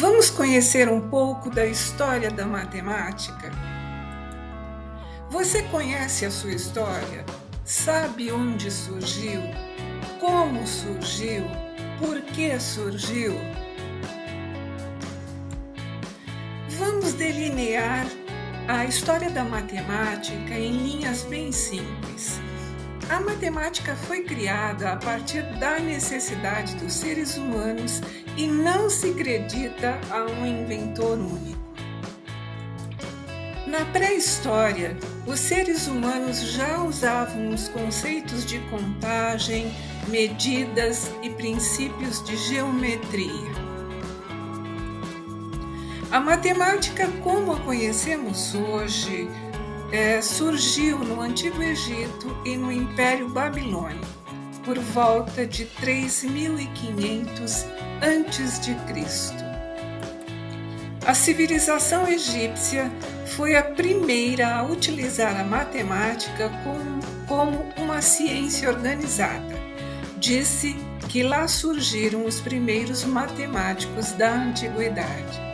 Vamos conhecer um pouco da história da matemática? Você conhece a sua história? Sabe onde surgiu? Como surgiu? Por que surgiu? Vamos delinear a história da matemática em linhas bem simples. A matemática foi criada a partir da necessidade dos seres humanos e não se acredita a um inventor único. Na pré-história, os seres humanos já usavam os conceitos de contagem, medidas e princípios de geometria. A matemática, como a conhecemos hoje, surgiu no Antigo Egito e no Império Babilônico, por volta de 3500 a.C. A civilização egípcia foi a primeira a utilizar a matemática como uma ciência organizada. Disse que lá surgiram os primeiros matemáticos da antiguidade.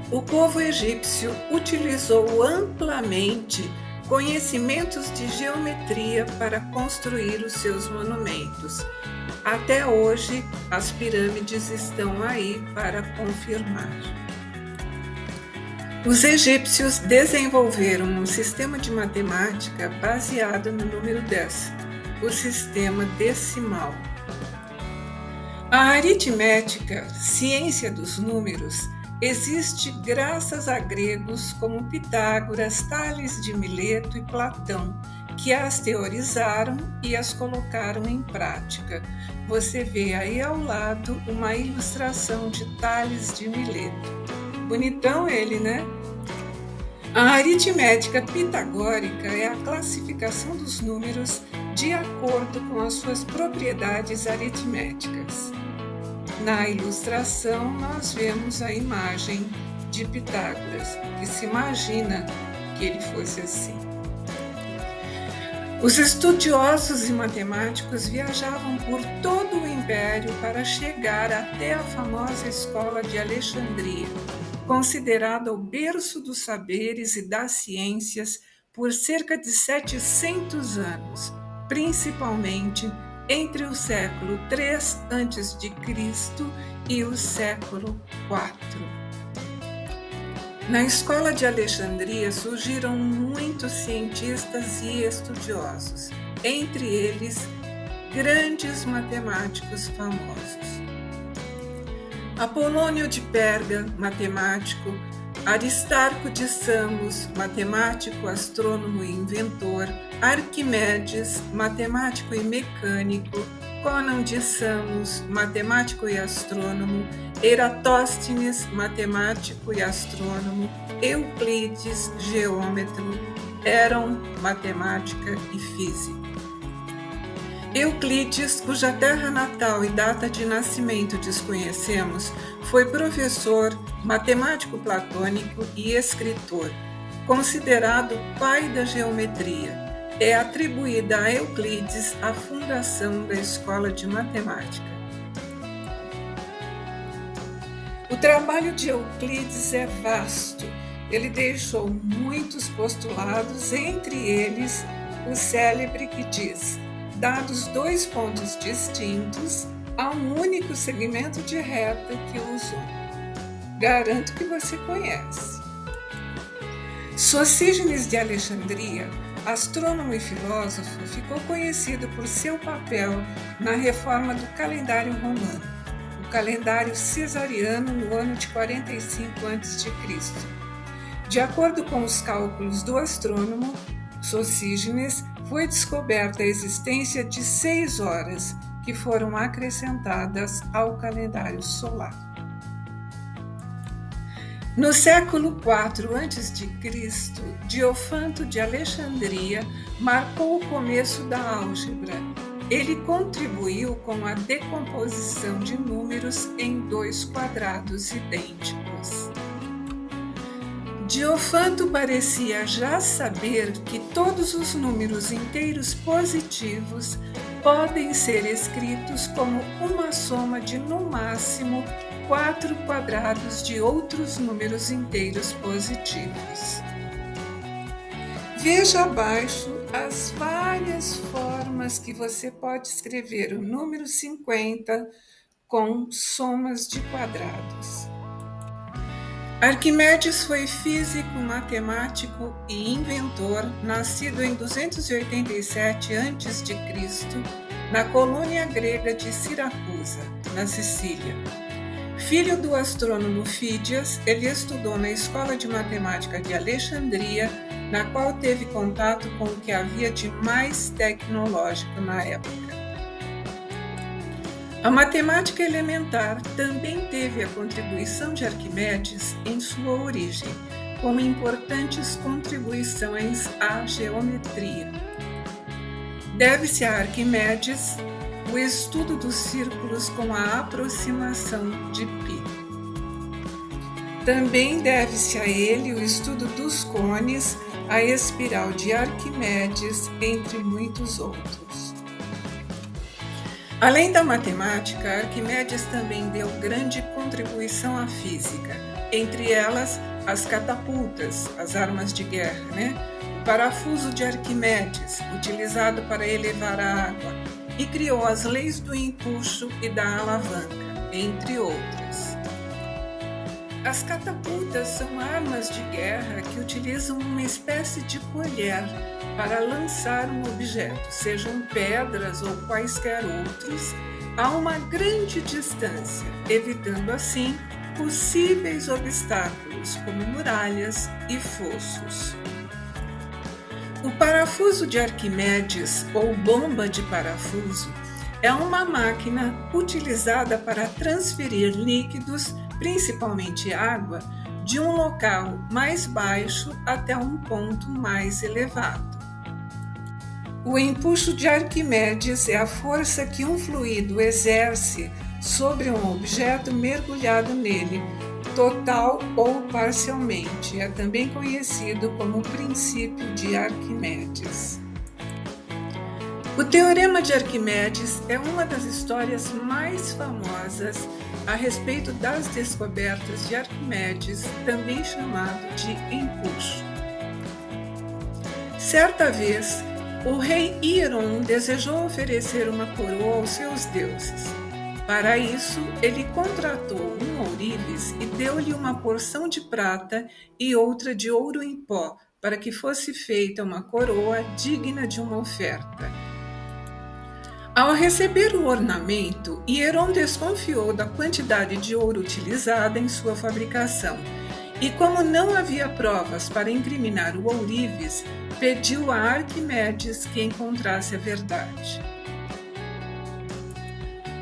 O povo egípcio utilizou amplamente conhecimentos de geometria para construir os seus monumentos. Até hoje, as pirâmides estão aí para confirmar. Os egípcios desenvolveram um sistema de matemática baseado no número 10, o sistema decimal. A aritmética, ciência dos números, existe graças a gregos como Pitágoras, Tales de Mileto e Platão, que as teorizaram e as colocaram em prática. Você vê aí ao lado uma ilustração de Tales de Mileto. Bonitão ele, né? A aritmética pitagórica é a classificação dos números de acordo com as suas propriedades aritméticas. Na ilustração, nós vemos a imagem de Pitágoras, que se imagina que ele fosse assim. Os estudiosos e matemáticos viajavam por todo o império para chegar até a famosa escola de Alexandria, considerada o berço dos saberes e das ciências por cerca de 700 anos, principalmente entre o século III a.C. e o século IV. Na escola de Alexandria surgiram muitos cientistas e estudiosos, entre eles grandes matemáticos famosos. Apolônio de Perga, matemático, Aristarco de Samos, matemático, astrônomo e inventor, Arquimedes, matemático e mecânico, Conon de Samos, matemático e astrônomo, Eratóstenes, matemático e astrônomo, Euclides, geômetro, eram matemática e física. Euclides, cuja terra natal e data de nascimento desconhecemos, foi professor, matemático platônico e escritor, considerado pai da geometria. É atribuída a Euclides a fundação da escola de matemática. O trabalho de Euclides é vasto. Ele deixou muitos postulados, entre eles o célebre que diz: dados dois pontos distintos, há um único segmento de reta que os une. Garanto que você conhece. Socígenes de Alexandria, astrônomo e filósofo, ficou conhecido por seu papel na reforma do calendário romano, o calendário cesariano no ano de 45 a.C. De acordo com os cálculos do astrônomo Socígenes, foi descoberta a existência de 6 horas que foram acrescentadas ao calendário solar. No século IV a.C., Diofanto de Alexandria marcou o começo da álgebra. Ele contribuiu com a decomposição de números em dois quadrados idênticos. Diofanto parecia já saber que todos os números inteiros positivos podem ser escritos como uma soma de, no máximo, 4 quadrados de outros números inteiros positivos. Veja abaixo as várias formas que você pode escrever o número 50 com somas de quadrados. Arquimedes foi físico, matemático e inventor, nascido em 287 a.C., na colônia grega de Siracusa, na Sicília. Filho do astrônomo Fídias, ele estudou na Escola de Matemática de Alexandria, na qual teve contato com o que havia de mais tecnológico na época. A matemática elementar também teve a contribuição de Arquimedes em sua origem, com importantes contribuições à geometria. Deve-se a Arquimedes o estudo dos círculos com a aproximação de π. Também deve-se a ele o estudo dos cones, a espiral de Arquimedes, entre muitos outros. Além da matemática, Arquimedes também deu grande contribuição à física, entre elas as catapultas, as armas de guerra, o parafuso de Arquimedes, utilizado para elevar a água, e criou as leis do empuxo e da alavanca, entre outras. As catapultas são armas de guerra que utilizam uma espécie de colher para lançar um objeto, sejam pedras ou quaisquer outros, a uma grande distância, evitando assim possíveis obstáculos como muralhas e fossos. O parafuso de Arquimedes, ou bomba de parafuso, é uma máquina utilizada para transferir líquidos, principalmente água, de um local mais baixo até um ponto mais elevado. O empuxo de Arquimedes é a força que um fluido exerce sobre um objeto mergulhado nele, total ou parcialmente. É também conhecido como princípio de Arquimedes. O Teorema de Arquimedes é uma das histórias mais famosas a respeito das descobertas de Arquimedes, também chamado de empuxo. Certa vez, o rei Hieron desejou oferecer uma coroa aos seus deuses. Para isso, ele contratou um ourives e deu-lhe uma porção de prata e outra de ouro em pó, para que fosse feita uma coroa digna de uma oferta. Ao receber o ornamento, Hieron desconfiou da quantidade de ouro utilizada em sua fabricação e, como não havia provas para incriminar o ourives, pediu a Arquimedes que encontrasse a verdade.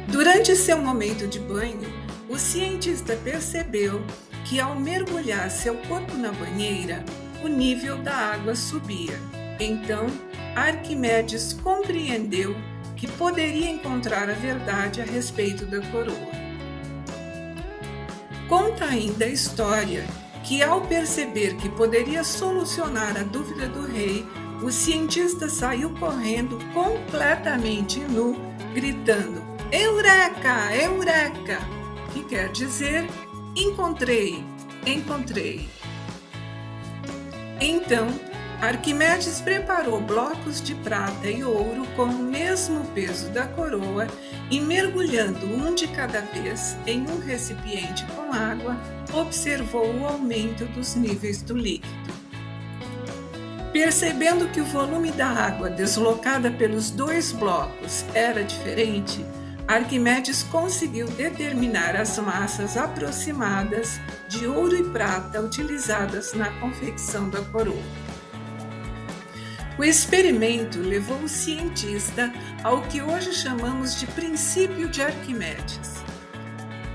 Durante seu momento de banho, o cientista percebeu que, ao mergulhar seu corpo na banheira, o nível da água subia. Então, Arquimedes compreendeu que poderia encontrar a verdade a respeito da coroa. Conta ainda a história que, ao perceber que poderia solucionar a dúvida do rei, o cientista saiu correndo completamente nu, gritando: "Eureka! Eureka!", que quer dizer encontrei, encontrei. Então, Arquimedes preparou blocos de prata e ouro com o mesmo peso da coroa e, mergulhando um de cada vez em um recipiente com água, observou o aumento dos níveis do líquido. Percebendo que o volume da água deslocada pelos dois blocos era diferente, Arquimedes conseguiu determinar as massas aproximadas de ouro e prata utilizadas na confecção da coroa. O experimento levou o cientista ao que hoje chamamos de princípio de Arquimedes,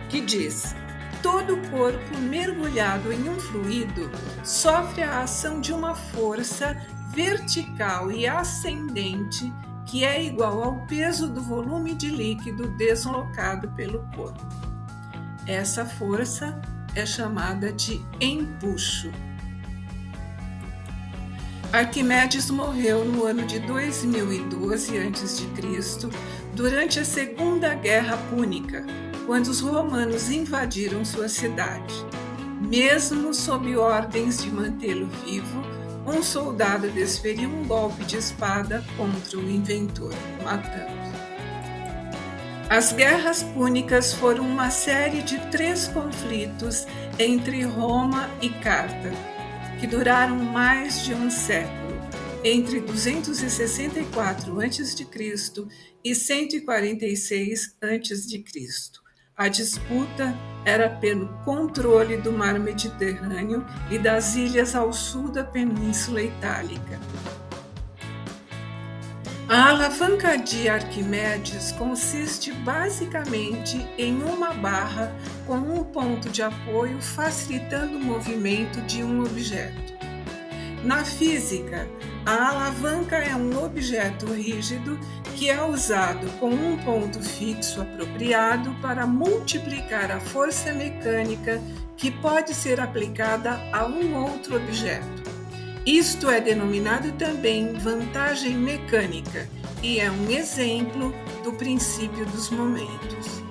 que diz: todo corpo mergulhado em um fluido sofre a ação de uma força vertical e ascendente que é igual ao peso do volume de líquido deslocado pelo corpo. Essa força é chamada de empuxo. Arquimedes morreu no ano de 2012 a.C., durante a Segunda Guerra Púnica, quando os romanos invadiram sua cidade. Mesmo sob ordens de mantê-lo vivo, um soldado desferiu um golpe de espada contra o inventor, matando. As Guerras Púnicas foram uma série de 3 conflitos entre Roma e Cartago, que duraram mais de um século, entre 264 a.C. e 146 a.C. A disputa era pelo controle do mar Mediterrâneo e das ilhas ao sul da Península Itálica. A alavanca de Arquimedes consiste basicamente em uma barra com um ponto de apoio facilitando o movimento de um objeto. Na física, a alavanca é um objeto rígido que é usado com um ponto fixo apropriado para multiplicar a força mecânica que pode ser aplicada a um outro objeto. Isto é denominado também vantagem mecânica e é um exemplo do princípio dos momentos.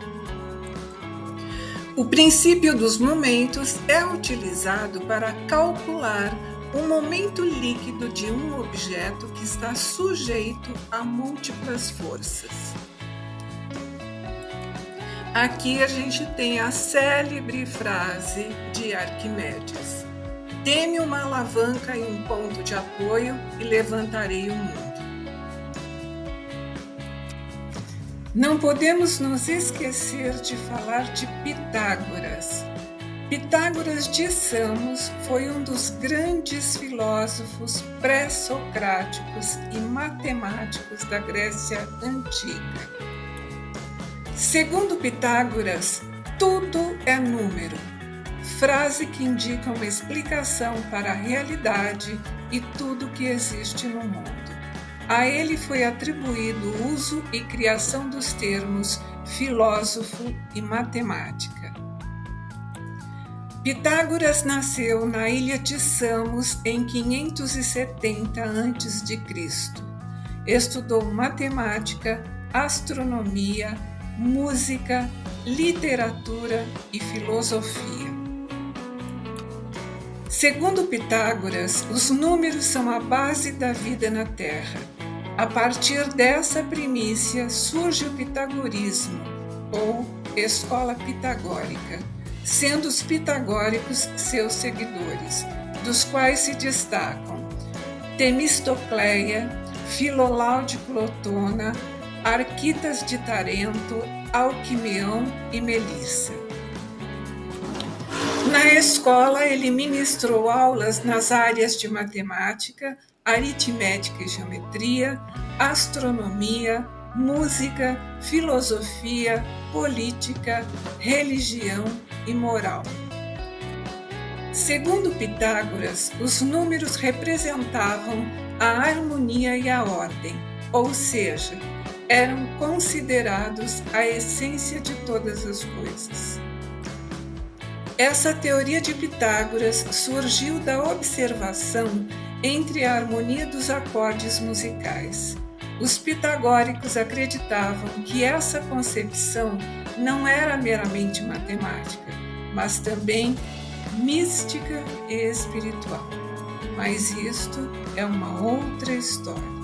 O princípio dos momentos é utilizado para calcular o momento líquido de um objeto que está sujeito a múltiplas forças. Aqui a gente tem a célebre frase de Arquimedes: "Dê-me uma alavanca e um ponto de apoio e levantarei o mundo." Não podemos nos esquecer de falar de Pitágoras. Pitágoras de Samos foi um dos grandes filósofos pré-socráticos e matemáticos da Grécia Antiga. Segundo Pitágoras, tudo é número, frase que indica uma explicação para a realidade e tudo que existe no mundo. A ele foi atribuído o uso e criação dos termos filósofo e matemática. Pitágoras nasceu na ilha de Samos em 570 a.C. Estudou matemática, astronomia, música, literatura e filosofia. Segundo Pitágoras, os números são a base da vida na Terra. A partir dessa primícia surge o pitagorismo, ou escola pitagórica, sendo os pitagóricos seus seguidores, dos quais se destacam Temistocleia, Filolau de Clotona, Arquitas de Tarento, Alquimeão e Melissa. Na escola, ele ministrou aulas nas áreas de matemática, aritmética e geometria, astronomia, música, filosofia, política, religião e moral. Segundo Pitágoras, os números representavam a harmonia e a ordem, ou seja, eram considerados a essência de todas as coisas. Essa teoria de Pitágoras surgiu da observação entre a harmonia dos acordes musicais. Os pitagóricos acreditavam que essa concepção não era meramente matemática, mas também mística e espiritual. Mas isto é uma outra história.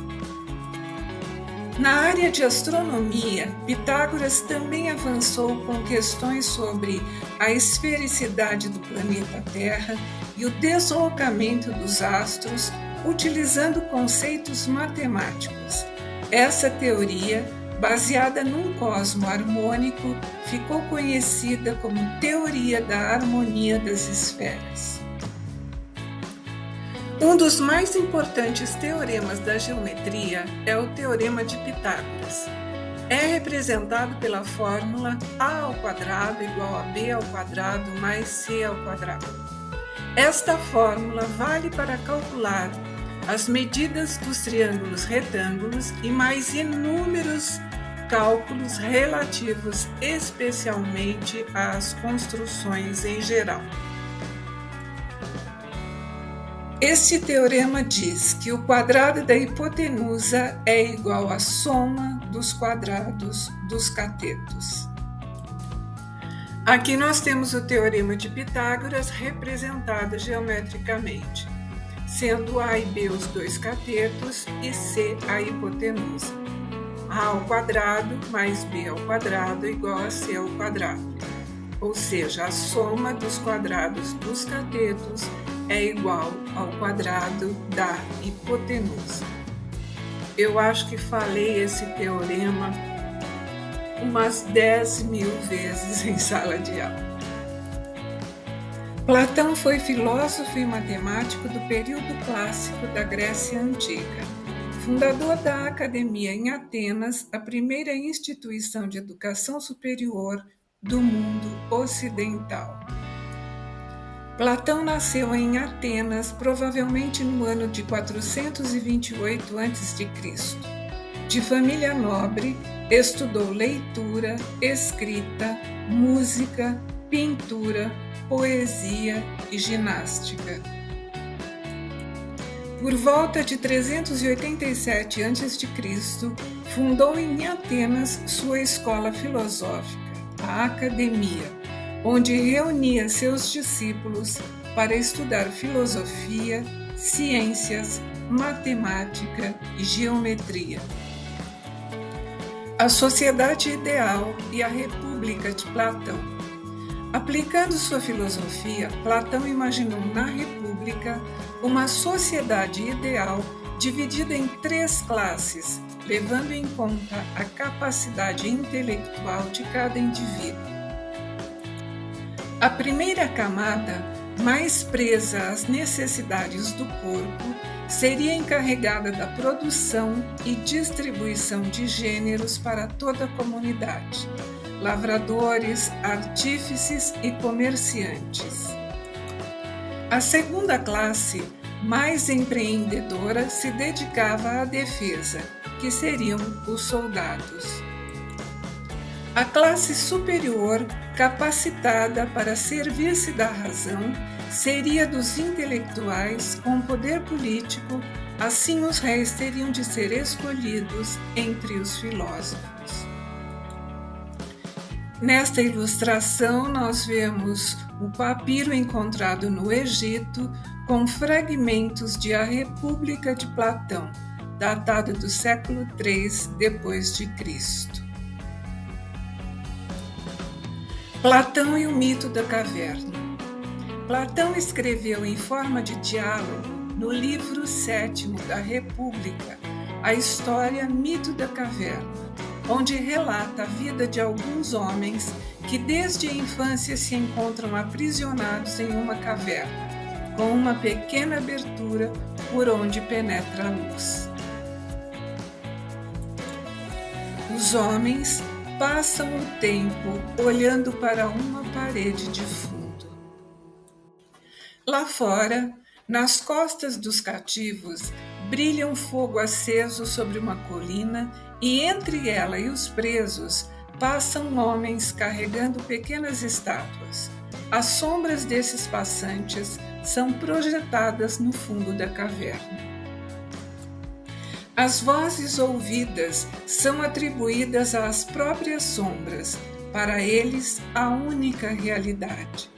Na área de astronomia, Pitágoras também avançou com questões sobre a esfericidade do planeta Terra e o deslocamento dos astros, utilizando conceitos matemáticos. Essa teoria, baseada num cosmo harmônico, ficou conhecida como teoria da harmonia das esferas. Um dos mais importantes teoremas da geometria é o Teorema de Pitágoras. É representado pela fórmula a² igual a b² mais c². Esta fórmula vale para calcular as medidas dos triângulos retângulos e mais inúmeros cálculos relativos especialmente às construções em geral. Este teorema diz que o quadrado da hipotenusa é igual à soma dos quadrados dos catetos. Aqui nós temos o Teorema de Pitágoras representado geometricamente, sendo A e B os dois catetos e C a hipotenusa. A ao quadrado mais B ao quadrado é igual a C ao quadrado, ou seja, a soma dos quadrados dos catetos é igual ao quadrado da hipotenusa. Eu acho que falei esse teorema umas 10.000 vezes em sala de aula. Platão foi filósofo e matemático do período clássico da Grécia Antiga, fundador da Academia em Atenas, a primeira instituição de educação superior do mundo ocidental. Platão nasceu em Atenas, provavelmente no ano de 428 a.C. De família nobre, estudou leitura, escrita, música, pintura, poesia e ginástica. Por volta de 387 a.C., fundou em Atenas sua escola filosófica, a Academia, onde reunia seus discípulos para estudar filosofia, ciências, matemática e geometria. A Sociedade Ideal e a República de Platão. Aplicando sua filosofia, Platão imaginou na República uma sociedade ideal dividida em 3 classes, levando em conta a capacidade intelectual de cada indivíduo. A primeira camada, mais presa às necessidades do corpo, seria encarregada da produção e distribuição de gêneros para toda a comunidade, lavradores, artífices e comerciantes. A segunda classe, mais empreendedora, se dedicava à defesa, que seriam os soldados. A classe superior, capacitada para servir-se da razão, seria dos intelectuais com poder político, assim os reis teriam de ser escolhidos entre os filósofos. Nesta ilustração, nós vemos o papiro encontrado no Egito com fragmentos de A República de Platão, datado do século III d.C. Platão e o mito da caverna. Platão escreveu em forma de diálogo, no livro 7º da República, a história Mito da Caverna, onde relata a vida de alguns homens que desde a infância se encontram aprisionados em uma caverna, com uma pequena abertura por onde penetra a luz. Os homens passam o tempo olhando para uma parede de fundo. Lá fora, nas costas dos cativos, brilha um fogo aceso sobre uma colina e entre ela e os presos passam homens carregando pequenas estátuas. As sombras desses passantes são projetadas no fundo da caverna. As vozes ouvidas são atribuídas às próprias sombras, para eles a única realidade.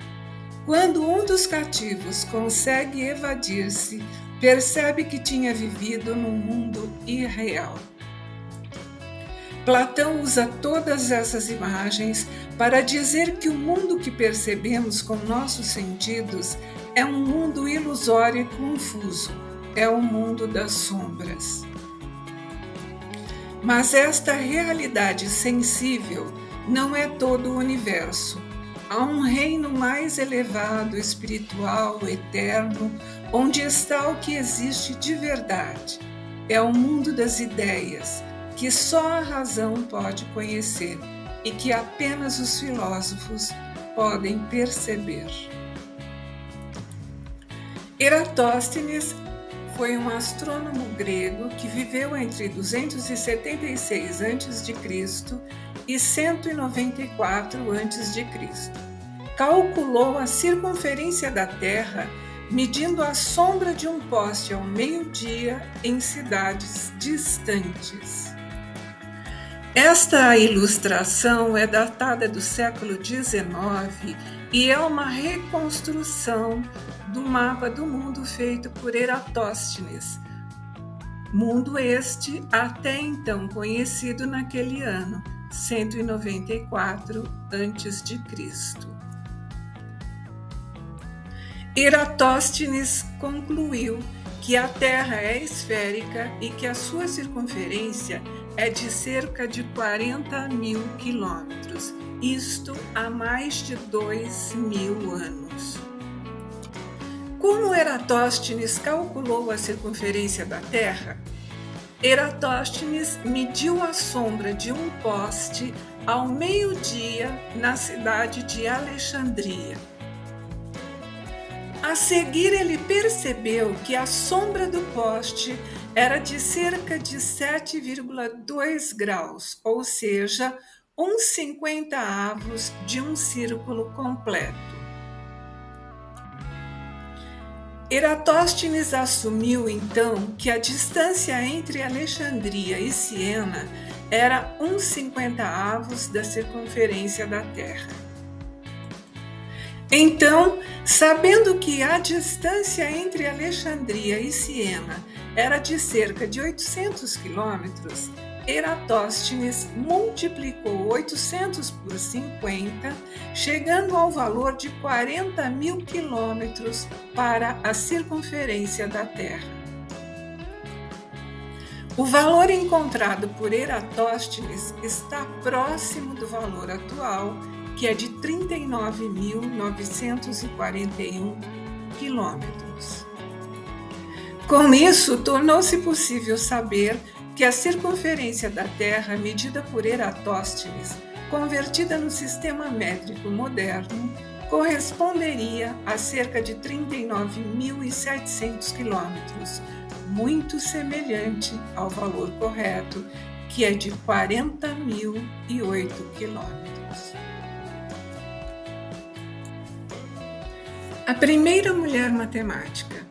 Quando um dos cativos consegue evadir-se, percebe que tinha vivido num mundo irreal. Platão usa todas essas imagens para dizer que o mundo que percebemos com nossos sentidos é um mundo ilusório e confuso, é o mundo das sombras. Mas esta realidade sensível não é todo o universo. Há um reino mais elevado, espiritual, eterno, onde está o que existe de verdade. É o mundo das ideias, que só a razão pode conhecer e que apenas os filósofos podem perceber. Eratóstenes foi um astrônomo grego que viveu entre 276 a.C. e 194 a.C. Calculou a circunferência da Terra medindo a sombra de um poste ao meio-dia em cidades distantes. Esta ilustração é datada do século XIX e é uma reconstrução do mapa do mundo feito por Eratóstenes, mundo este até então conhecido naquele ano, 194 a.C. Eratóstenes concluiu que a Terra é esférica e que a sua circunferência é de cerca de 40.000 quilômetros, isto há mais de 2.000 anos. Como Eratóstenes calculou a circunferência da Terra? Eratóstenes mediu a sombra de um poste ao meio-dia na cidade de Alexandria. A seguir, ele percebeu que a sombra do poste era de cerca de 7,2 graus, ou seja, 1/50 de um círculo completo. Eratóstenes assumiu, então, que a distância entre Alexandria e Siena era 1/50 da circunferência da Terra. Então, sabendo que a distância entre Alexandria e Siena era de cerca de 800 quilômetros, Eratóstenes multiplicou 800 por 50, chegando ao valor de 40.000 quilômetros para a circunferência da Terra. O valor encontrado por Eratóstenes está próximo do valor atual, que é de 39.941 quilômetros. Com isso, tornou-se possível saber que a circunferência da Terra, medida por Eratóstenes, convertida no sistema métrico moderno, corresponderia a cerca de 39.700 quilômetros, muito semelhante ao valor correto, que é de 40.008 quilômetros. A primeira mulher matemática,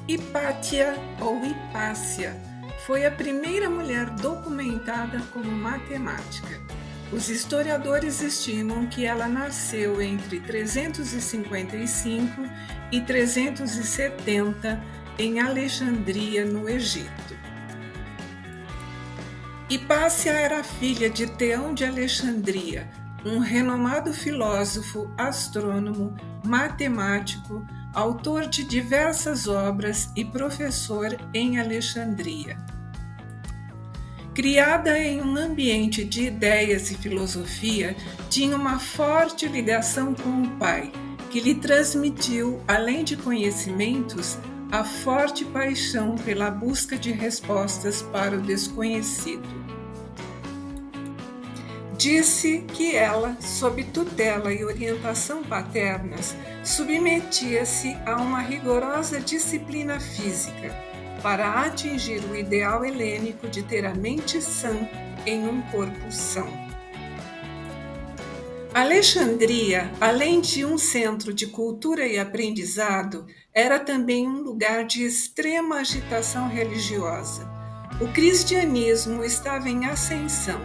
Hipátia ou Hipácia, foi a primeira mulher documentada como matemática. Os historiadores estimam que ela nasceu entre 355 e 370 em Alexandria, no Egito. Hipácia era filha de Teão de Alexandria, um renomado filósofo, astrônomo, matemático, autor de diversas obras e professor em Alexandria. Criada em um ambiente de ideias e filosofia, tinha uma forte ligação com o pai, que lhe transmitiu, além de conhecimentos, a forte paixão pela busca de respostas para o desconhecido. Disse que ela, sob tutela e orientação paternas, submetia-se a uma rigorosa disciplina física para atingir o ideal helênico de ter a mente sã em um corpo são. Alexandria, além de um centro de cultura e aprendizado, era também um lugar de extrema agitação religiosa. O cristianismo estava em ascensão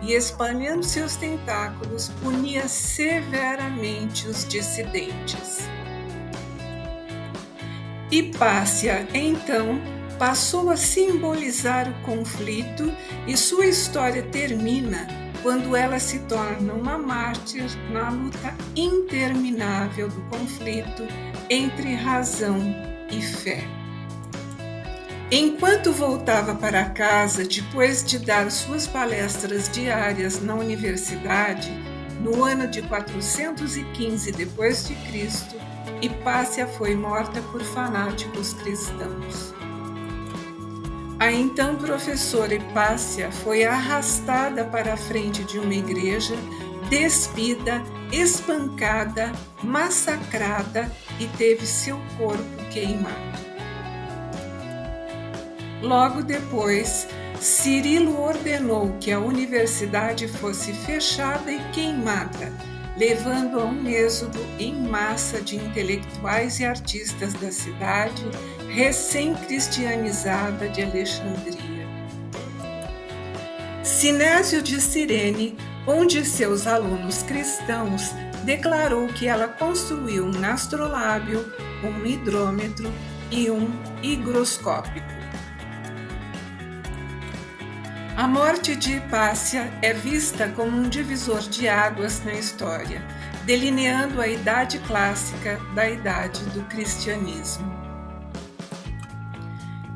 e, espalhando seus tentáculos, punia severamente os dissidentes. Hipácia, então, passou a simbolizar o conflito e sua história termina quando ela se torna uma mártir na luta interminável do conflito entre razão e fé. Enquanto voltava para casa depois de dar suas palestras diárias na universidade, no ano de 415 d.C., Hipácia foi morta por fanáticos cristãos. A então professora Hipácia foi arrastada para a frente de uma igreja, despida, espancada, massacrada e teve seu corpo queimado. Logo depois, Cirilo ordenou que a universidade fosse fechada e queimada, levando a um êxodo em massa de intelectuais e artistas da cidade recém-cristianizada de Alexandria. Sinésio de Cirene, um de seus alunos cristãos, declarou que ela construiu um astrolábio, um hidrômetro e um higroscópico. A morte de Hipácia é vista como um divisor de águas na história, delineando a idade clássica da idade do cristianismo.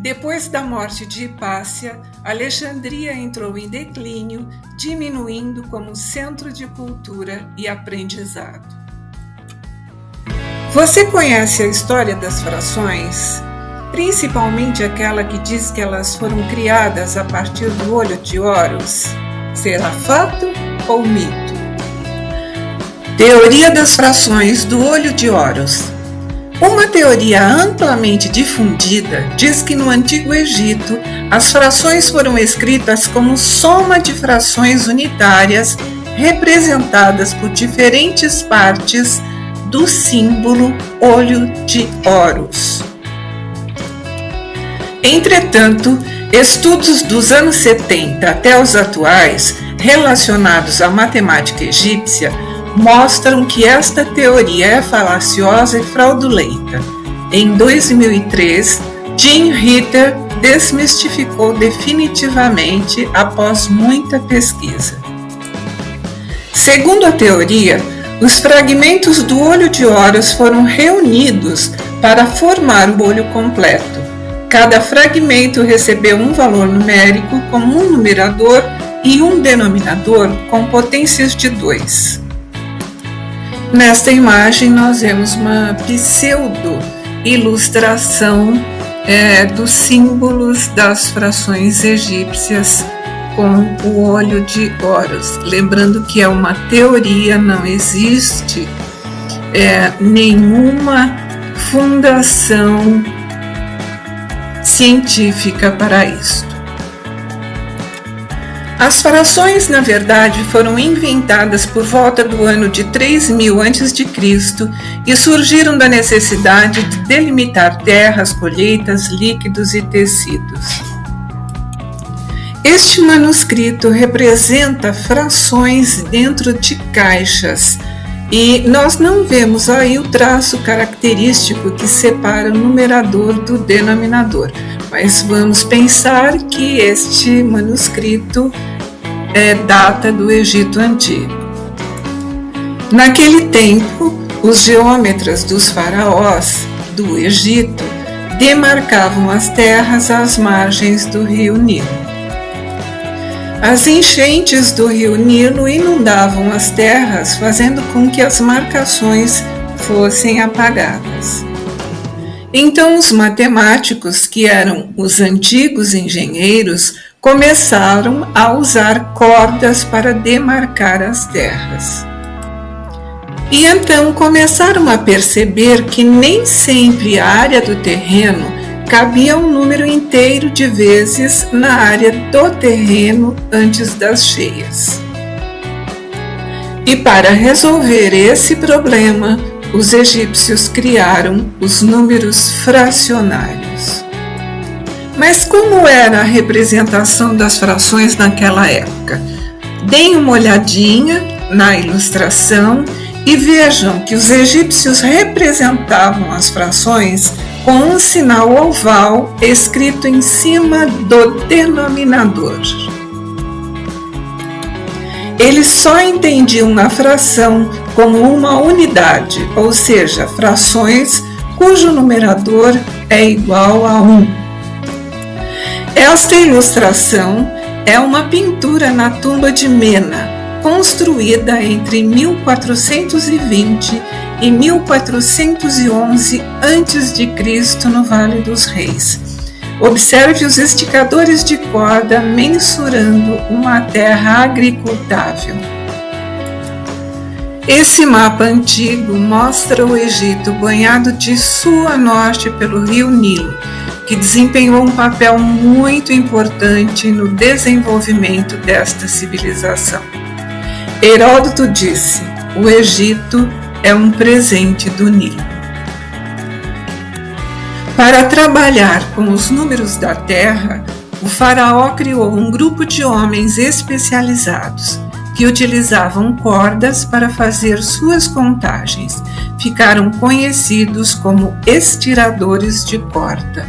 Depois da morte de Hipácia, Alexandria entrou em declínio, diminuindo como centro de cultura e aprendizado. Você conhece a história das frações? Principalmente aquela que diz que elas foram criadas a partir do olho de Horus? Será fato ou mito? Teoria das frações do olho de Horus. Uma teoria amplamente difundida diz que no Antigo Egito as frações foram escritas como soma de frações unitárias representadas por diferentes partes do símbolo olho de Horus. Entretanto, estudos dos anos 70 até os atuais, relacionados à matemática egípcia, mostram que esta teoria é falaciosa e fraudulenta. Em 2003, Jim Ritter desmistificou definitivamente após muita pesquisa. Segundo a teoria, os fragmentos do olho de Horus foram reunidos para formar o olho completo. Cada fragmento recebeu um valor numérico como um numerador e um denominador com potências de 2. Nesta imagem nós vemos uma pseudo-ilustração dos símbolos das frações egípcias com o olho de Horus. Lembrando que é uma teoria, não existe nenhuma fundação científica para isto. As frações, na verdade, foram inventadas por volta do ano de 3000 a.C. e surgiram da necessidade de delimitar terras, colheitas, líquidos e tecidos. Este manuscrito representa frações dentro de caixas e nós não vemos aí o traço característico que separa o numerador do denominador, mas vamos pensar que este manuscrito data do Egito Antigo. Naquele tempo, os geômetras dos faraós do Egito demarcavam as terras às margens do rio Nilo. As enchentes do rio Nilo inundavam as terras, fazendo com que as marcações fossem apagadas. Então os matemáticos, que eram os antigos engenheiros, começaram a usar cordas para demarcar as terras. E então começaram a perceber que nem sempre a área do terreno cabia um número inteiro de vezes na área do terreno antes das cheias. E para resolver esse problema, os egípcios criaram os números fracionários. Mas como era a representação das frações naquela época? Deem uma olhadinha na ilustração e vejam que os egípcios representavam as frações com um sinal oval escrito em cima do denominador. Eles só entendiam a fração como uma unidade, ou seja, frações cujo numerador é igual a 1. Esta ilustração é uma pintura na tumba de Mena, construída entre 1420 e 1411 a.C. no Vale dos Reis. Observe os esticadores de corda mensurando uma terra agricultável. Esse mapa antigo mostra o Egito banhado de sul a norte pelo rio Nilo, que desempenhou um papel muito importante no desenvolvimento desta civilização. Heródoto disse: o Egito é um presente do Nilo. Para trabalhar com os números da Terra, o faraó criou um grupo de homens especializados que utilizavam cordas para fazer suas contagens. Ficaram conhecidos como estiradores de corda.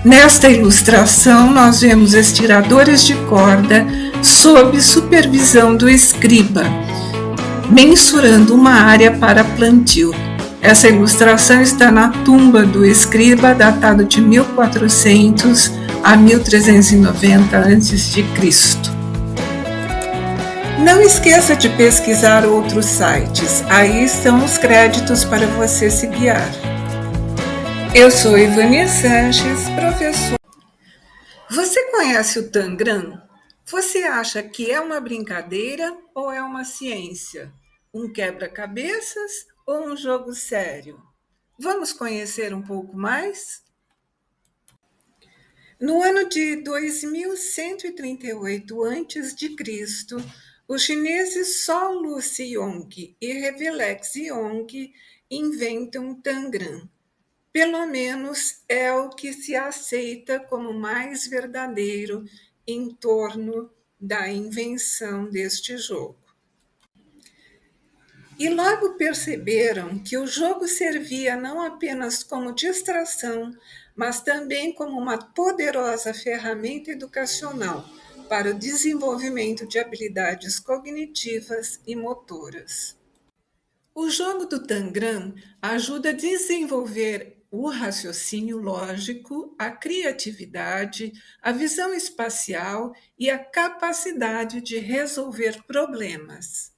Nesta ilustração, nós vemos estiradores de corda sob supervisão do escriba, mensurando uma área para plantio. Essa ilustração está na tumba do escriba, datado de 1400 a 1390 a.C. Não esqueça de pesquisar outros sites, aí estão os créditos para você se guiar. Eu sou Ivani Sanches, professora. Você conhece o Tangram? Você acha que é uma brincadeira ou é uma ciência? Um quebra-cabeças ou um jogo sério? Vamos conhecer um pouco mais? No ano de 2138 a.C., os chineses Zhou Luxiong e Revelix Yong inventam o Tangram. Pelo menos é o que se aceita como mais verdadeiro em torno da invenção deste jogo. E logo perceberam que o jogo servia não apenas como distração, mas também como uma poderosa ferramenta educacional para o desenvolvimento de habilidades cognitivas e motoras. O jogo do Tangram ajuda a desenvolver o raciocínio lógico, a criatividade, a visão espacial e a capacidade de resolver problemas.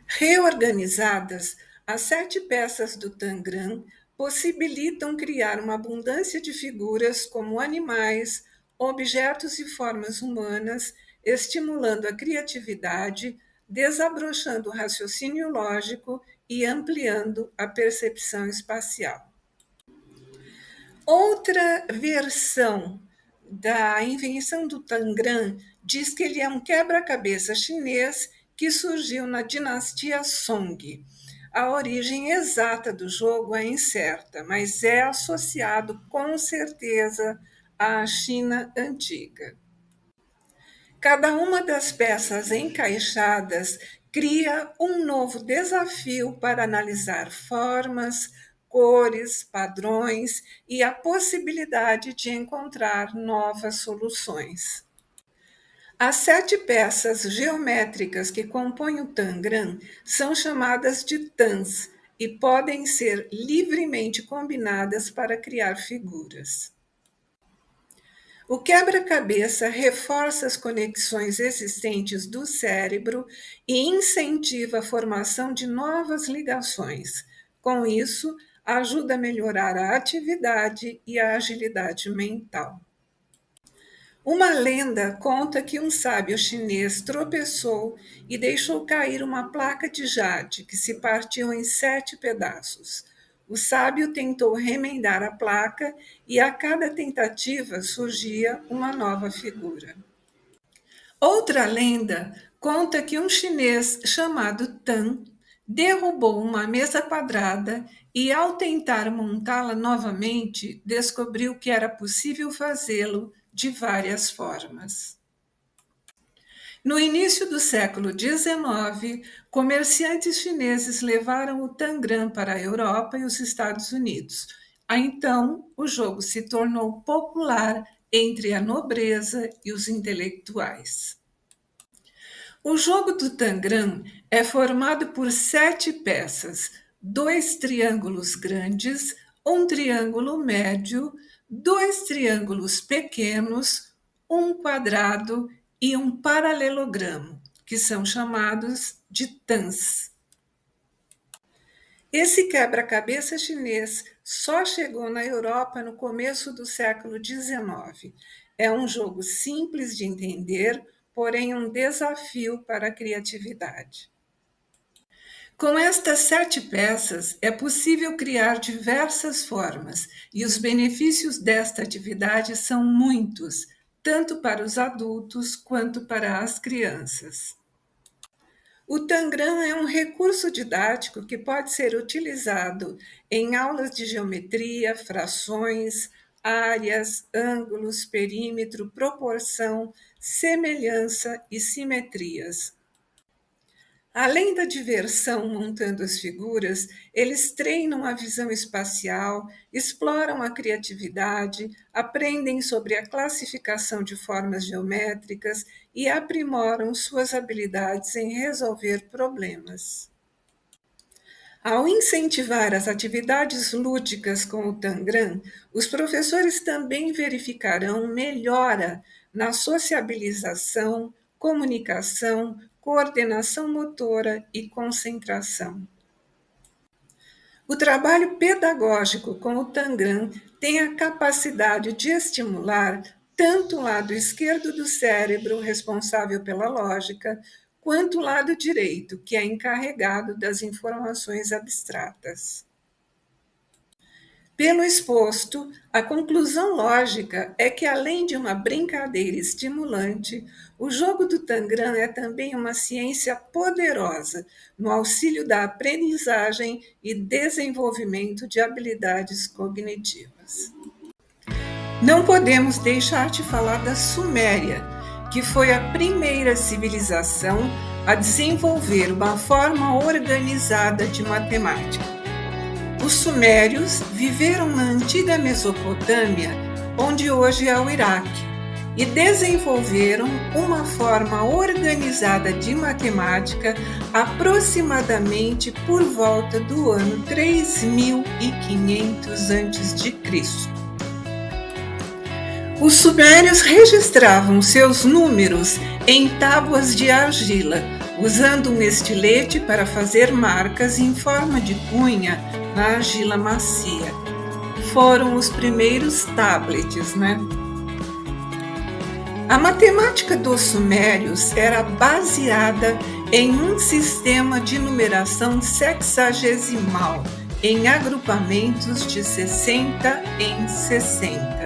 Reorganizadas, as 7 peças do Tangram possibilitam criar uma abundância de figuras como animais, objetos e formas humanas, estimulando a criatividade, desabrochando o raciocínio lógico e ampliando a percepção espacial. Outra versão da invenção do Tangram diz que ele é um quebra-cabeça chinês que surgiu na dinastia Song. A origem exata do jogo é incerta, mas é associado com certeza à China antiga. Cada uma das peças encaixadas cria um novo desafio para analisar formas, cores, padrões e a possibilidade de encontrar novas soluções. As 7 peças geométricas que compõem o Tangram são chamadas de tans e podem ser livremente combinadas para criar figuras. O quebra-cabeça reforça as conexões existentes do cérebro e incentiva a formação de novas ligações. Com isso, ajuda a melhorar a atividade e a agilidade mental. Uma lenda conta que um sábio chinês tropeçou e deixou cair uma placa de jade que se partiu em 7 pedaços. O sábio tentou remendar a placa e a cada tentativa surgia uma nova figura. Outra lenda conta que um chinês chamado Tan derrubou uma mesa quadrada e, ao tentar montá-la novamente, descobriu que era possível fazê-lo de várias formas. No início do século XIX, comerciantes chineses levaram o Tangram para a Europa e os Estados Unidos. Então, o jogo se tornou popular entre a nobreza e os intelectuais. O jogo do Tangram é formado por 7 peças, 2 triângulos grandes, um triângulo médio, 2 triângulos pequenos, um quadrado e um paralelogramo, que são chamados de tans. Esse quebra-cabeça chinês só chegou na Europa no começo do século XIX. É um jogo simples de entender, porém um desafio para a criatividade. Com estas 7 peças, é possível criar diversas formas, e os benefícios desta atividade são muitos, tanto para os adultos quanto para as crianças. O Tangram é um recurso didático que pode ser utilizado em aulas de geometria, frações, áreas, ângulos, perímetro, proporção, semelhança e simetrias. Além da diversão montando as figuras, eles treinam a visão espacial, exploram a criatividade, aprendem sobre a classificação de formas geométricas e aprimoram suas habilidades em resolver problemas. Ao incentivar as atividades lúdicas com o Tangram, os professores também verificarão melhora na sociabilização, comunicação, coordenação motora e concentração. O trabalho pedagógico com o Tangram tem a capacidade de estimular tanto o lado esquerdo do cérebro, responsável pela lógica, quanto o lado direito, que é encarregado das informações abstratas. Pelo exposto, a conclusão lógica é que, além de uma brincadeira estimulante, o jogo do Tangram é também uma ciência poderosa no auxílio da aprendizagem e desenvolvimento de habilidades cognitivas. Não podemos deixar de falar da Suméria, que foi a primeira civilização a desenvolver uma forma organizada de matemática. Os sumérios viveram na antiga Mesopotâmia, onde hoje é o Iraque, e desenvolveram uma forma organizada de matemática aproximadamente por volta do ano 3500 a.C. Os sumérios registravam seus números em tábuas de argila, usando um estilete para fazer marcas em forma de cunha na argila macia. Foram os primeiros tablets, né? A matemática dos sumérios era baseada em um sistema de numeração sexagesimal, em agrupamentos de 60 em 60.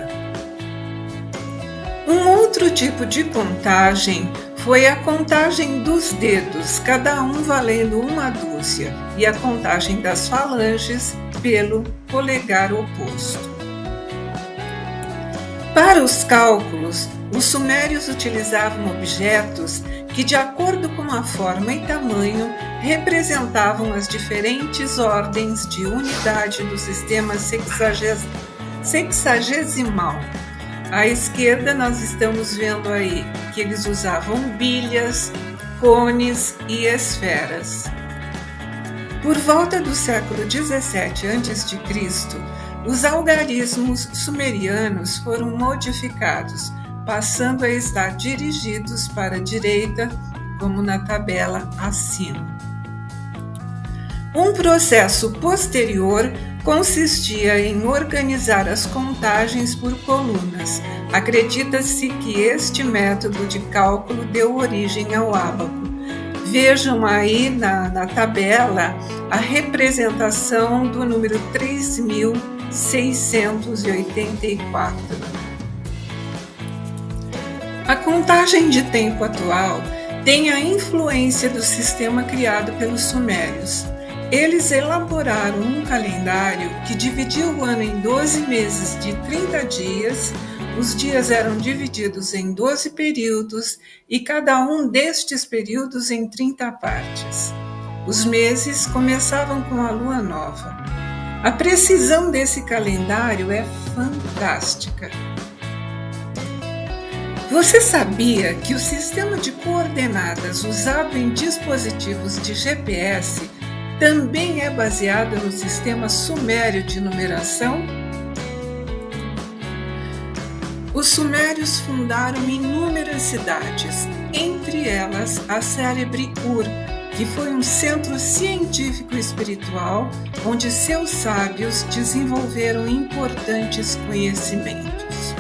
Um outro tipo de contagem foi a contagem dos dedos, cada um valendo uma dúzia, e a contagem das falanges pelo polegar oposto. Para os cálculos, os sumérios utilizavam objetos que, de acordo com a forma e tamanho, representavam as diferentes ordens de unidade do sistema sexagesimal. À esquerda, nós estamos vendo aí que eles usavam bilhas, cones e esferas. Por volta do século 17 a.C., os algarismos sumerianos foram modificados, passando a estar dirigidos para a direita, como na tabela acima. Um processo posterior consistia em organizar as contagens por colunas. Acredita-se que este método de cálculo deu origem ao ábaco. Vejam aí na tabela a representação do número 3684. A contagem de tempo atual tem a influência do sistema criado pelos sumérios. Eles elaboraram um calendário que dividia o ano em 12 meses de 30 dias, os dias eram divididos em 12 períodos e cada um destes períodos em 30 partes. Os meses começavam com a lua nova. A precisão desse calendário é fantástica. Você sabia que o sistema de coordenadas usado em dispositivos de GPS também é baseado no sistema sumério de numeração? Os sumérios fundaram inúmeras cidades, entre elas a célebre Ur, que foi um centro científico e espiritual onde seus sábios desenvolveram importantes conhecimentos.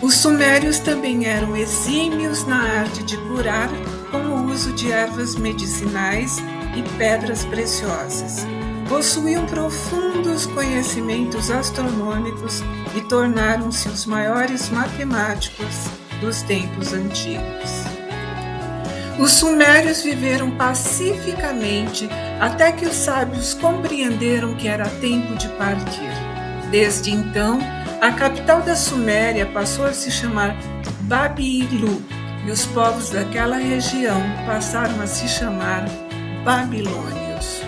Os sumérios também eram exímios na arte de curar, com o uso de ervas medicinais e pedras preciosas. Possuíam profundos conhecimentos astronômicos e tornaram-se os maiores matemáticos dos tempos antigos. Os sumérios viveram pacificamente até que os sábios compreenderam que era tempo de partir. Desde então, a capital da Suméria passou a se chamar Babi-Ilu, e os povos daquela região passaram a se chamar babilônios.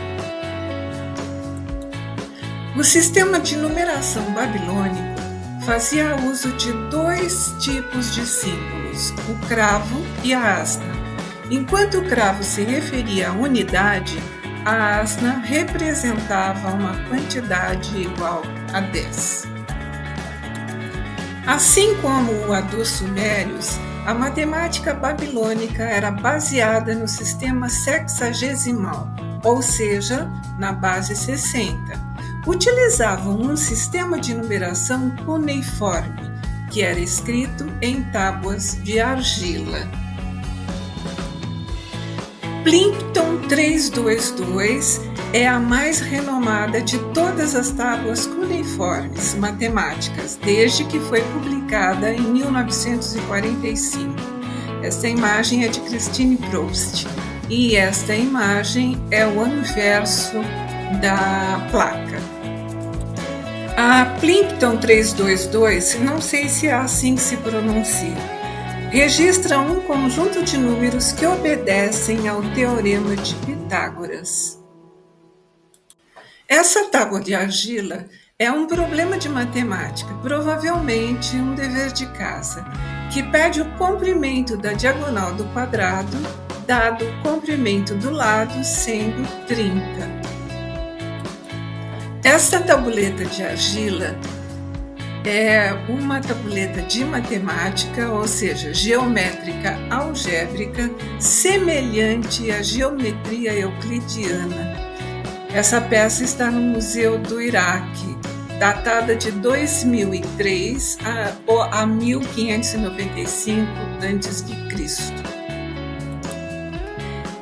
O sistema de numeração babilônico fazia uso de dois tipos de símbolos, o cravo e a asna. Enquanto o cravo se referia à unidade, a asna representava uma quantidade igual a 10. Assim como a dos sumérios, a matemática babilônica era baseada no sistema sexagesimal, ou seja, na base 60. Utilizavam um sistema de numeração cuneiforme, que era escrito em tábuas de argila. Plimpton 322 é a mais renomada de todas as tábuas cuneiformes matemáticas, desde que foi publicada em 1945. Esta imagem é de Christine Proust, e esta imagem é o anverso da placa. A Plimpton 322, não sei se é assim que se pronuncia, registra um conjunto de números que obedecem ao Teorema de Pitágoras. Essa tábua de argila é um problema de matemática, provavelmente um dever de casa, que pede o comprimento da diagonal do quadrado, dado o comprimento do lado sendo 30. Esta tabuleta de argila é uma tabuleta de matemática, ou seja, geométrica algébrica, semelhante à geometria euclidiana. Essa peça está no Museu do Iraque, datada de 2003 a 1595 a.C.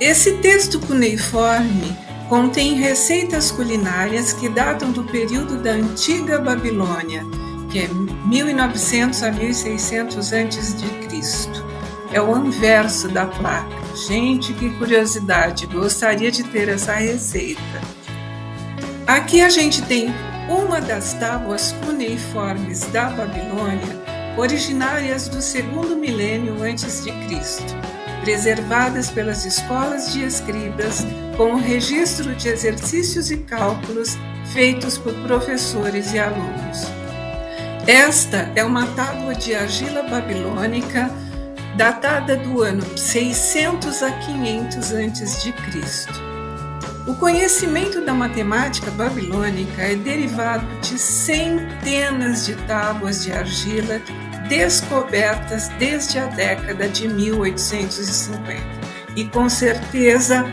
Esse texto cuneiforme contém receitas culinárias que datam do período da Antiga Babilônia, que é 1900 a 1600 a.C. É o anverso da placa. Gente, que curiosidade! Gostaria de ter essa receita. Aqui a gente tem uma das tábuas cuneiformes da Babilônia, originárias do segundo milênio antes de Cristo, preservadas pelas escolas de escribas com o registro de exercícios e cálculos feitos por professores e alunos. Esta é uma tábua de argila babilônica datada do ano 600 a 500 a.C. O conhecimento da matemática babilônica é derivado de centenas de tábuas de argila descobertas desde a década de 1850. E com certeza,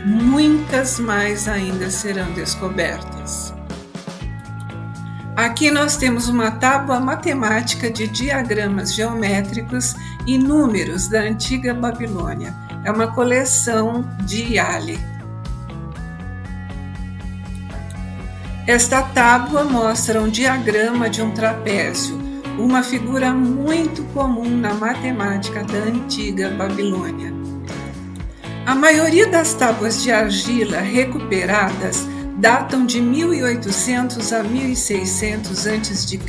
muitas mais ainda serão descobertas. Aqui nós temos uma tábua matemática de diagramas geométricos e números da antiga Babilônia. É uma coleção de Yale. Esta tábua mostra um diagrama de um trapézio, uma figura muito comum na matemática da antiga Babilônia. A maioria das tábuas de argila recuperadas datam de 1800 a 1600 a.C.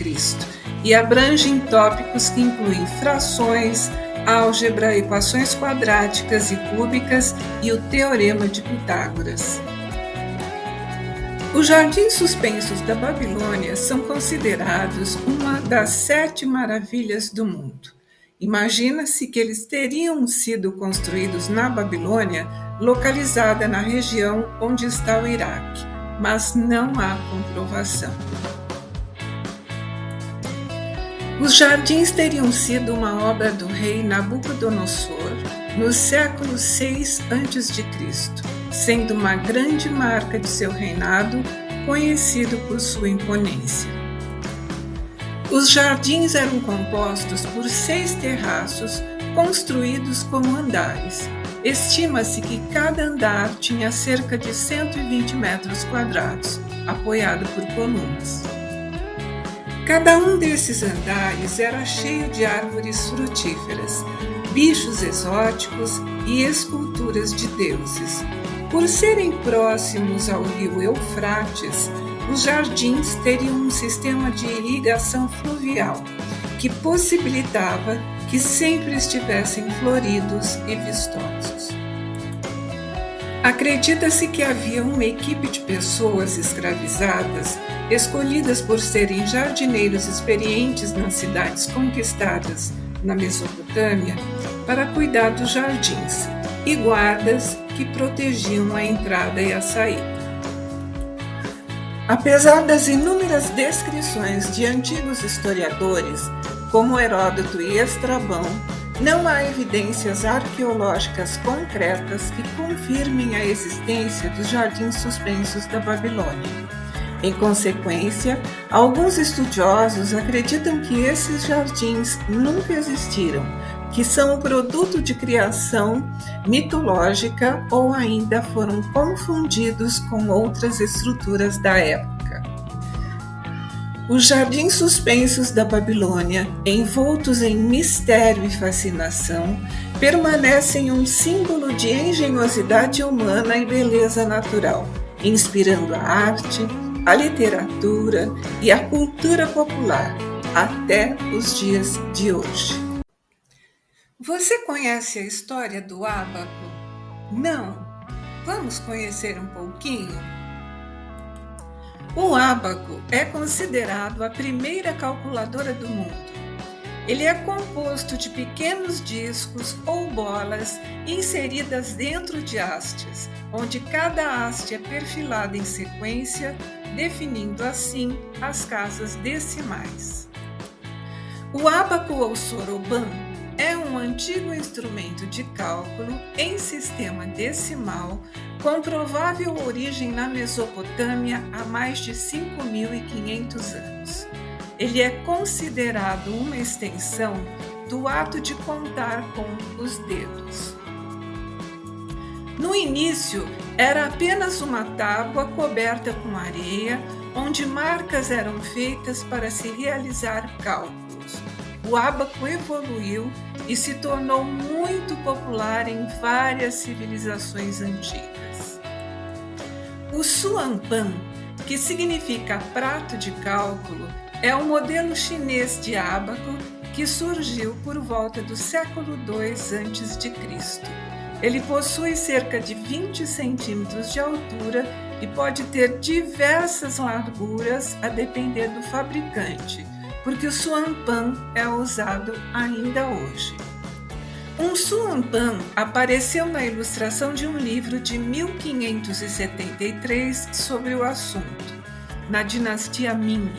e abrangem tópicos que incluem frações, álgebra, equações quadráticas e cúbicas e o Teorema de Pitágoras. Os jardins suspensos da Babilônia são considerados uma das 7 maravilhas do mundo. Imagina-se que eles teriam sido construídos na Babilônia, localizada na região onde está o Iraque, mas não há comprovação. Os jardins teriam sido uma obra do rei Nabucodonosor no século VI a.C., sendo uma grande marca de seu reinado, conhecido por sua imponência. Os jardins eram compostos por 6 terraços construídos como andares. Estima-se que cada andar tinha cerca de 120 metros quadrados, apoiado por colunas. Cada um desses andares era cheio de árvores frutíferas, bichos exóticos e esculturas de deuses. Por serem próximos ao rio Eufrates, os jardins teriam um sistema de irrigação fluvial que possibilitava que sempre estivessem floridos e vistosos. Acredita-se que havia uma equipe de pessoas escravizadas, escolhidas por serem jardineiros experientes nas cidades conquistadas na Mesopotâmia, para cuidar dos jardins, e guardas que protegiam a entrada e a saída. Apesar das inúmeras descrições de antigos historiadores, como Heródoto e Estrabão, não há evidências arqueológicas concretas que confirmem a existência dos jardins suspensos da Babilônia. Em consequência, alguns estudiosos acreditam que esses jardins nunca existiram, que são o produto de criação mitológica ou ainda foram confundidos com outras estruturas da época. Os jardins suspensos da Babilônia, envoltos em mistério e fascinação, permanecem um símbolo de engenhosidade humana e beleza natural, inspirando a arte, a literatura e a cultura popular até os dias de hoje. Você conhece a história do ábaco? Não? Vamos conhecer um pouquinho? O ábaco é considerado a primeira calculadora do mundo. Ele é composto de pequenos discos ou bolas inseridas dentro de hastes, onde cada haste é perfilada em sequência, definindo assim as casas decimais. O ábaco ou soroban é um antigo instrumento de cálculo em sistema decimal com provável origem na Mesopotâmia há mais de 5.500 anos. Ele é considerado uma extensão do ato de contar com os dedos. No início, era apenas uma tábua coberta com areia, onde marcas eram feitas para se realizar cálculos. O ábaco evoluiu e se tornou muito popular em várias civilizações antigas. O suanpan, que significa prato de cálculo, é um modelo chinês de ábaco que surgiu por volta do século II a.C. Ele possui cerca de 20 centímetros de altura e pode ter diversas larguras a depender do fabricante, porque o suanpan é usado ainda hoje. Um suanpan apareceu na ilustração de um livro de 1573 sobre o assunto, na dinastia Ming.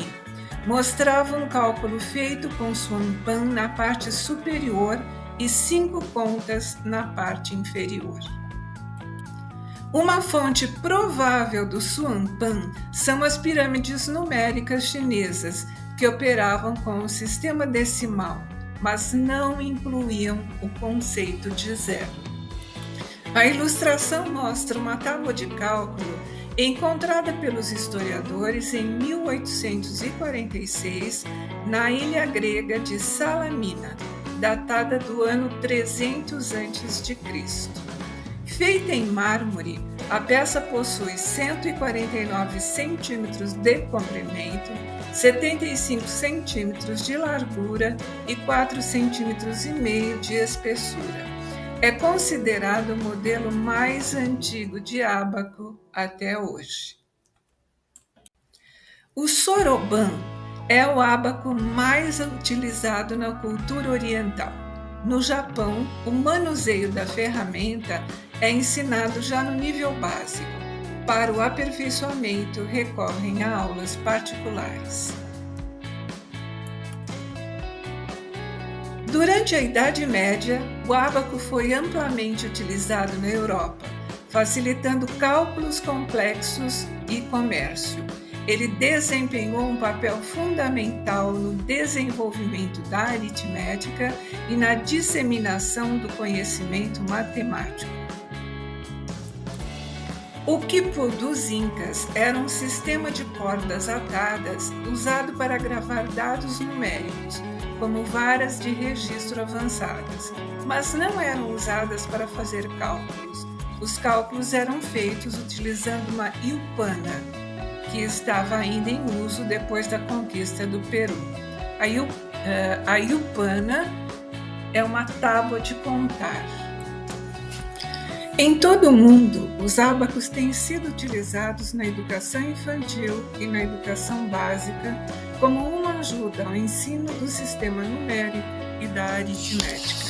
Mostrava um cálculo feito com suanpan na parte superior e 5 contas na parte inferior. Uma fonte provável do suanpan são as pirâmides numéricas chinesas, que operavam com o sistema decimal, mas não incluíam o conceito de zero. A ilustração mostra uma tábua de cálculo encontrada pelos historiadores em 1846 na ilha grega de Salamina, datada do ano 300 a.C. Feita em mármore, a peça possui 149 centímetros de comprimento, 75 centímetros de largura e 4,5 centímetros de espessura. É considerado o modelo mais antigo de ábaco até hoje. O soroban é o ábaco mais utilizado na cultura oriental. No Japão, o manuseio da ferramenta é ensinado já no nível básico. Para o aperfeiçoamento, recorrem a aulas particulares. Durante a Idade Média, o ábaco foi amplamente utilizado na Europa, facilitando cálculos complexos e comércio. Ele desempenhou um papel fundamental no desenvolvimento da aritmética e na disseminação do conhecimento matemático. O quipu dos Incas era um sistema de cordas atadas usado para gravar dados numéricos, como varas de registro avançadas, mas não eram usadas para fazer cálculos. Os cálculos eram feitos utilizando uma iupana. que estava ainda em uso depois da conquista do Peru. A iupana é uma tábua de contar. Em todo o mundo, os ábacos têm sido utilizados na educação infantil e na educação básica como uma ajuda ao ensino do sistema numérico e da aritmética.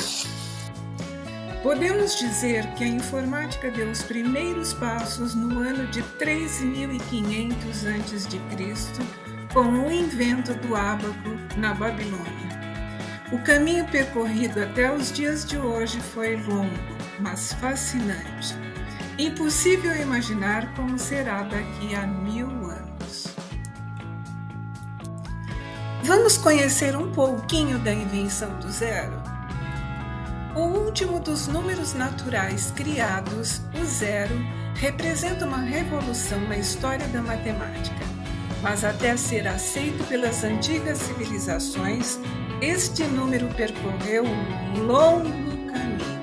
Podemos dizer que a informática deu os primeiros passos no ano de 3500 a.C., com o invento do ábaco na Babilônia. O caminho percorrido até os dias de hoje foi longo, mas fascinante. Impossível imaginar como será daqui a 1000 anos. Vamos conhecer um pouquinho da invenção do zero? O último dos números naturais criados, o zero, representa uma revolução na história da matemática. Mas até ser aceito pelas antigas civilizações, este número percorreu um longo caminho.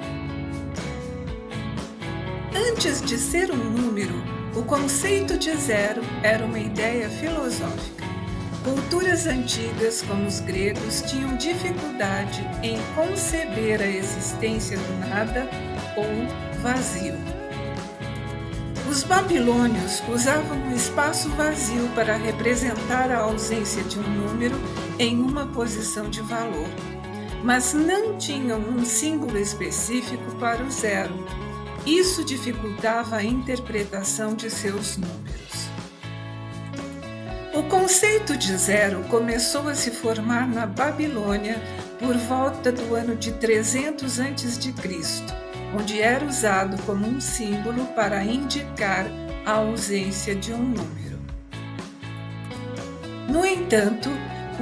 Antes de ser um número, o conceito de zero era uma ideia filosófica. Culturas antigas, como os gregos, tinham dificuldade em conceber a existência do nada ou vazio. Os babilônios usavam um espaço vazio para representar a ausência de um número em uma posição de valor, mas não tinham um símbolo específico para o zero. Isso dificultava a interpretação de seus números. O conceito de zero começou a se formar na Babilônia por volta do ano de 300 a.C., onde era usado como um símbolo para indicar a ausência de um número. No entanto,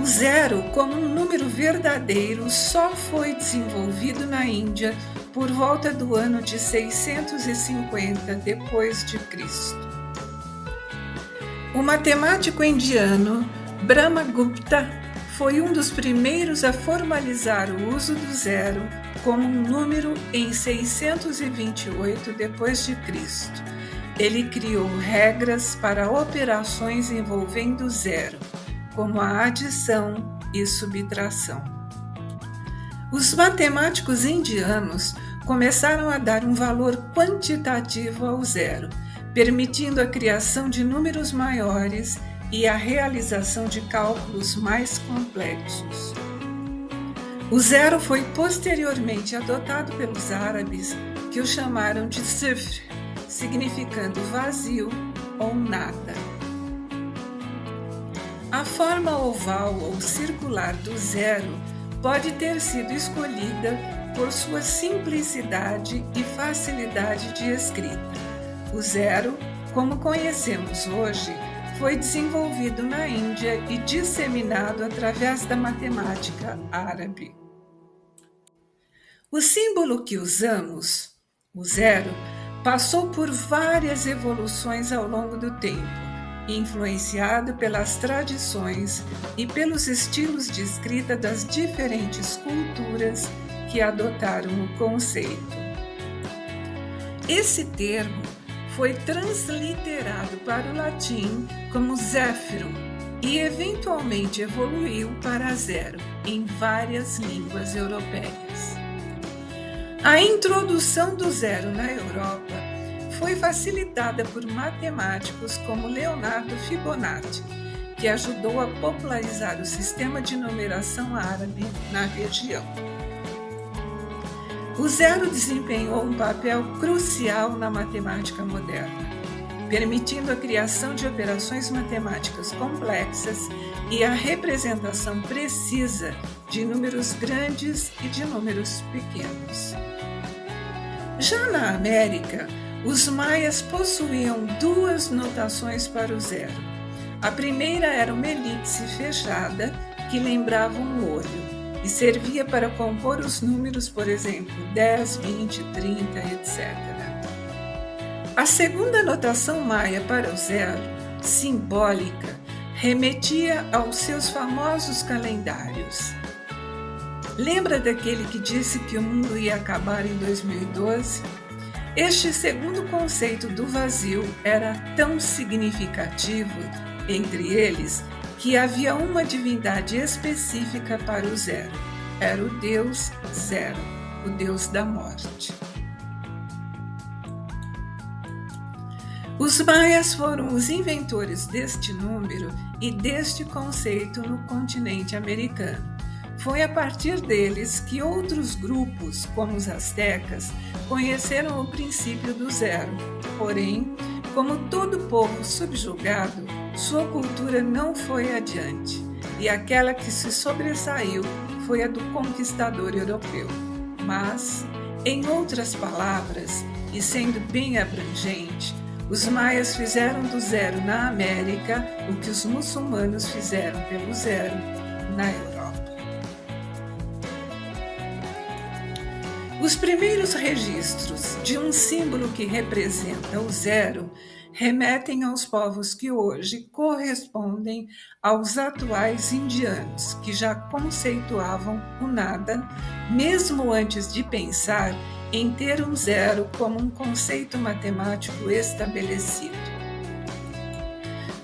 o zero como um número verdadeiro só foi desenvolvido na Índia por volta do ano de 650 depois de Cristo. O matemático indiano Brahmagupta foi um dos primeiros a formalizar o uso do zero como um número em 628 depois de Cristo. Ele criou regras para operações envolvendo zero, como a adição e subtração. Os matemáticos indianos começaram a dar um valor quantitativo ao zero, permitindo a criação de números maiores e a realização de cálculos mais complexos. O zero foi posteriormente adotado pelos árabes, que o chamaram de sifr, significando vazio ou nada. A forma oval ou circular do zero pode ter sido escolhida por sua simplicidade e facilidade de escrita. O zero, como conhecemos hoje, foi desenvolvido na Índia e disseminado através da matemática árabe. O símbolo que usamos, o zero, passou por várias evoluções ao longo do tempo, influenciado pelas tradições e pelos estilos de escrita das diferentes culturas que adotaram o conceito. Esse termo foi transliterado para o latim como zéfiro e eventualmente evoluiu para zero em várias línguas europeias. A introdução do zero na Europa foi facilitada por matemáticos como Leonardo Fibonacci, que ajudou a popularizar o sistema de numeração árabe na região. O zero desempenhou um papel crucial na matemática moderna, permitindo a criação de operações matemáticas complexas e a representação precisa de números grandes e de números pequenos. Já na América, os maias possuíam duas notações para o zero. A primeira era uma elipse fechada que lembrava um olho e servia para compor os números, por exemplo, 10, 20, 30, etc. A segunda notação maia para o zero, simbólica, remetia aos seus famosos calendários. Lembra daquele que disse que o mundo ia acabar em 2012? Este segundo conceito do vazio era tão significativo entre eles que havia uma divindade específica para o zero. Era o Deus Zero, o Deus da morte. Os maias foram os inventores deste número e deste conceito no continente americano. Foi a partir deles que outros grupos, como os astecas, conheceram o princípio do zero. Porém, como todo povo subjugado, sua cultura não foi adiante, e aquela que se sobressaiu foi a do conquistador europeu. Mas, em outras palavras, e sendo bem abrangente, os maias fizeram do zero na América o que os muçulmanos fizeram pelo zero na Europa. Os primeiros registros de um símbolo que representa o zero remetem aos povos que hoje correspondem aos atuais indianos, que já conceituavam o nada, mesmo antes de pensar em ter um zero como um conceito matemático estabelecido.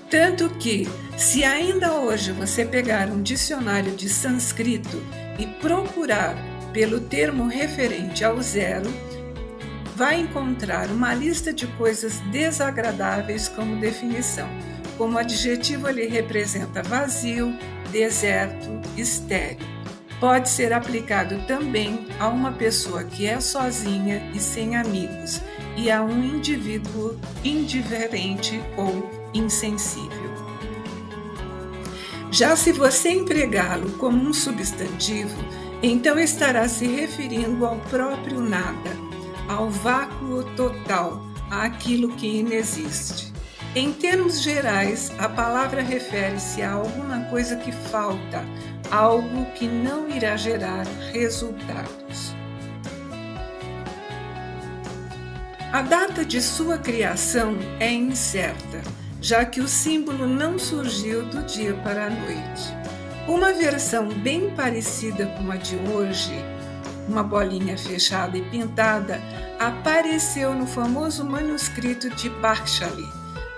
Tanto que, se ainda hoje você pegar um dicionário de sânscrito e procurar pelo termo referente ao zero, vai encontrar uma lista de coisas desagradáveis como definição. Como adjetivo, ele representa vazio, deserto, estéril. Pode ser aplicado também a uma pessoa que é sozinha e sem amigos, e a um indivíduo indiferente ou insensível. Já se você empregá-lo como um substantivo, então estará se referindo ao próprio nada, ao vácuo total, àquilo que inexiste. Em termos gerais, a palavra refere-se a alguma coisa que falta, algo que não irá gerar resultados. A data de sua criação é incerta, já que o símbolo não surgiu do dia para a noite. Uma versão bem parecida com a de hoje, uma bolinha fechada e pintada, apareceu no famoso manuscrito de Pakhshali,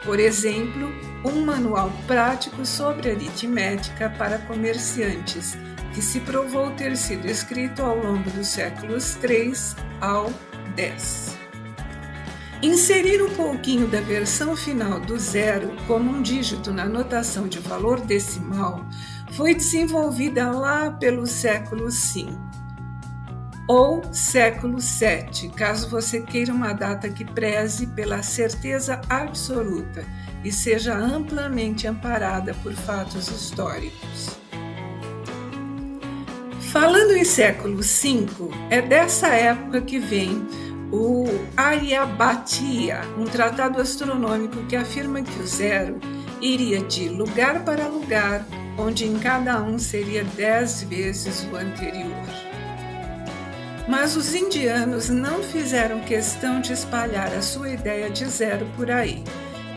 por exemplo, um manual prático sobre aritmética para comerciantes, que se provou ter sido escrito ao longo dos séculos III ao X. Inserir um pouquinho da versão final do zero como um dígito na notação de valor decimal foi desenvolvida lá pelo século V ou século VII, caso você queira uma data que preze pela certeza absoluta e seja amplamente amparada por fatos históricos. Falando em século V, é dessa época que vem o Aryabhatiya, um tratado astronômico que afirma que o zero iria de lugar para lugar, onde em cada um seria 10 vezes o anterior. Mas os indianos não fizeram questão de espalhar a sua ideia de zero por aí.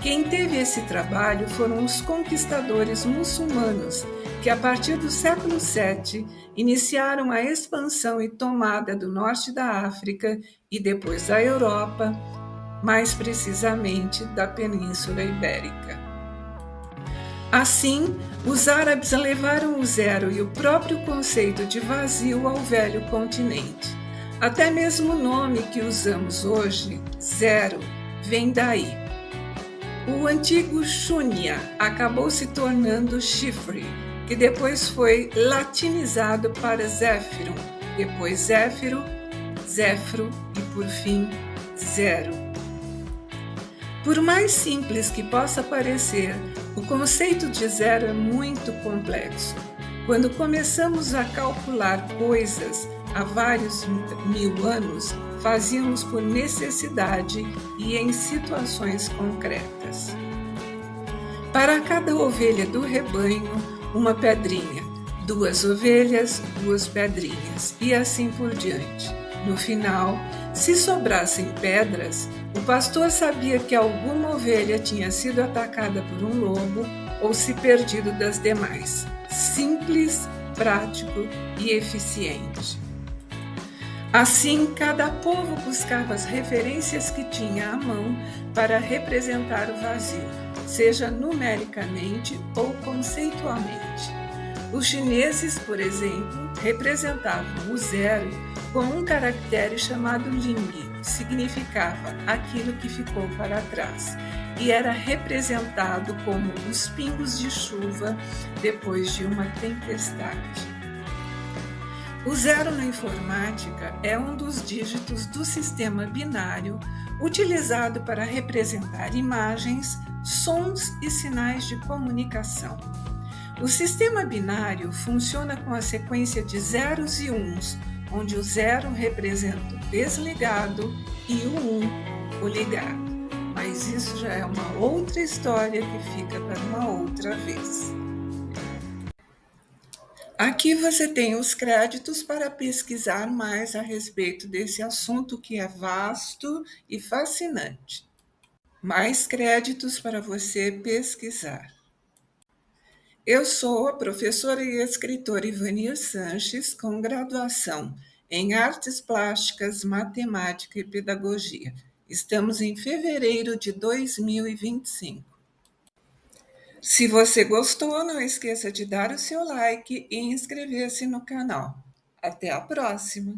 Quem teve esse trabalho foram os conquistadores muçulmanos, que a partir do século VII iniciaram a expansão e tomada do norte da África e depois da Europa, mais precisamente da Península Ibérica. Assim, os árabes levaram o zero e o próprio conceito de vazio ao velho continente. Até mesmo o nome que usamos hoje, zero, vem daí. O antigo Shunya acabou se tornando Chifre, que depois foi latinizado para Zéfiro, depois Zéfiro, Zéfro e, por fim, zero. Por mais simples que possa parecer, o conceito de zero é muito complexo. Quando começamos a calcular coisas há vários mil anos, fazíamos por necessidade e em situações concretas. Para cada ovelha do rebanho, uma pedrinha, 2 ovelhas, 2 pedrinhas, e assim por diante. No final, se sobrassem pedras, o pastor sabia que alguma ovelha tinha sido atacada por um lobo ou se perdido das demais. Simples, prático e eficiente. Assim, cada povo buscava as referências que tinha à mão para representar o vazio, seja numericamente ou conceitualmente. Os chineses, por exemplo, representavam o zero com um caractere chamado Ling, que significava aquilo que ficou para trás, e era representado como os pingos de chuva depois de uma tempestade. O zero na informática é um dos dígitos do sistema binário utilizado para representar imagens, sons e sinais de comunicação. O sistema binário funciona com a sequência de zeros e uns, onde o zero representa o desligado e o o ligado. Mas isso já é uma outra história que fica para uma outra vez. Aqui você tem os créditos para pesquisar mais a respeito desse assunto que é vasto e fascinante. Mais créditos para você pesquisar. Eu sou a professora e escritora Ivanir Sanches, com graduação em Artes Plásticas, Matemática e Pedagogia. Estamos em fevereiro de 2025. Se você gostou, não esqueça de dar o seu like e inscrever-se no canal. Até a próxima!